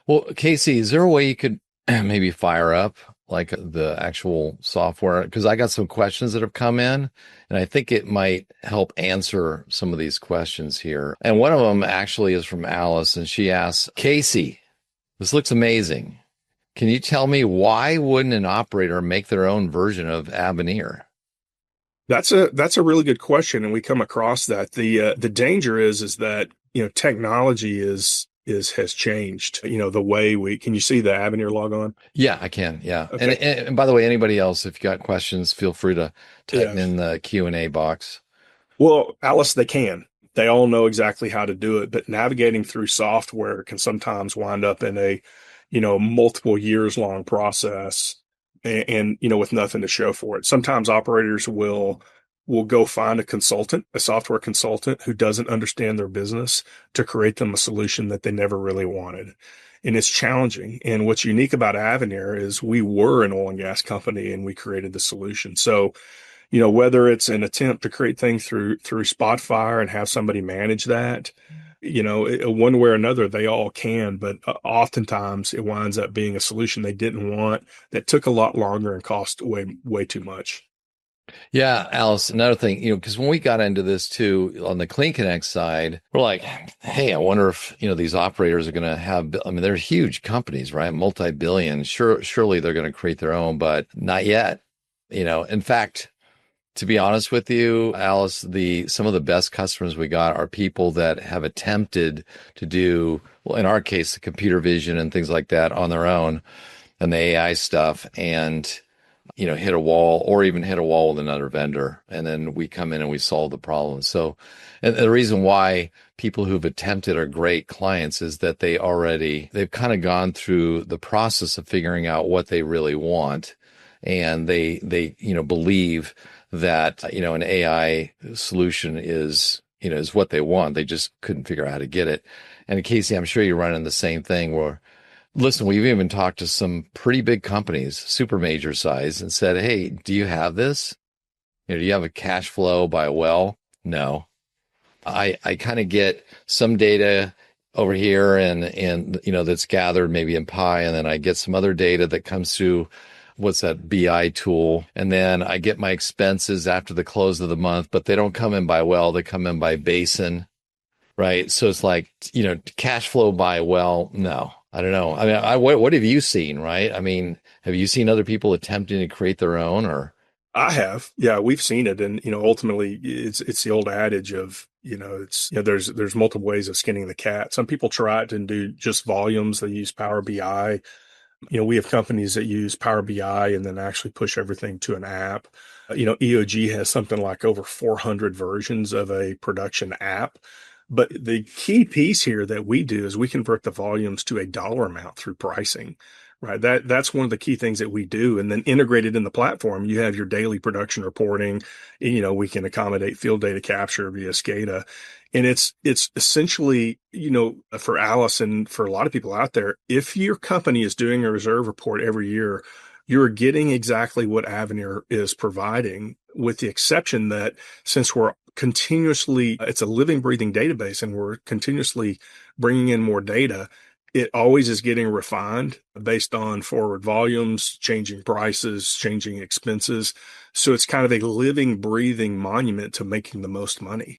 Well, Casey, is there a way you could maybe fire up like the actual software? Because I got some questions that have come in, and I think it might help answer some of these questions here. And one of them actually is from Alice, and she asks, Casey, this looks amazing. Can you tell me why wouldn't an operator make their own version of Avenirre? That's a really good question, and we come across that. The danger is that technology is has changed. The way we can you see the Avenir log on? Yeah, I can. Yeah. And, Okay. and and by the way, anybody else, if you got questions, feel free to type Yeah. them in the Q&A box. Well, Alice, they can. They all know exactly how to do it, but navigating through software can sometimes wind up in a, multiple years long process and with nothing to show for it. Sometimes operators will go find a consultant, a software consultant who doesn't understand their business to create them a solution that they never really wanted. And it's challenging. And what's unique about Avenir is we were an oil and gas company and we created the solution. So whether it's an attempt to create things through Spotfire and have somebody manage that, one way or another, they all can, but oftentimes it winds up being a solution they didn't want that took a lot longer and cost way too much. Yeah, Alice, another thing, because when we got into this too on the Clean Connect side, we're like, hey, I wonder if, these operators are going to have, I mean, they're huge companies, right? Multi-billion. Surely they're going to create their own, but not yet. In fact, to be honest with you, Alice, the some of the best customers we got are people that have attempted to do, well, in our case, the computer vision and things like that on their own and the AI stuff, and hit a wall or even hit a wall with another vendor. And then we come in and we solve the problem. So, and the reason why people who've attempted are great clients is that they've kind of gone through the process of figuring out what they really want. And they believe that, an AI solution is what they want. They just couldn't figure out how to get it. And Casey, I'm sure you're running the same thing where, listen, we've even talked to some pretty big companies, super major size, and said, hey, do you have this? Do you have a cash flow by a well? No. I kind of get some data over here and that's gathered maybe in Pi, and then I get some other data that comes through what's that BI tool, and then I get my expenses after the close of the month, but they don't come in by well, they come in by basin, right? So it's like, cash flow by well, no. I don't know. I mean, what have you seen, right? I mean, have you seen other people attempting to create their own or? I have. Yeah, we've seen it. And, ultimately it's the old adage of, there's multiple ways of skinning the cat. Some people try it and do just volumes. They use Power BI. We have companies that use Power BI and then actually push everything to an app. EOG has something like over 400 versions of a production app. But the key piece here that we do is we convert the volumes to a dollar amount through pricing, right? That's one of the key things that we do. And then integrated in the platform, you have your daily production reporting. We can accommodate field data capture via SCADA. And it's essentially, for Alice and for a lot of people out there, if your company is doing a reserve report every year, you're getting exactly what Avenir is providing, with the exception that since we're continuously, it's a living, breathing database and we're continuously bringing in more data, it always is getting refined based on forward volumes, changing prices, changing expenses. So it's kind of a living, breathing monument to making the most money.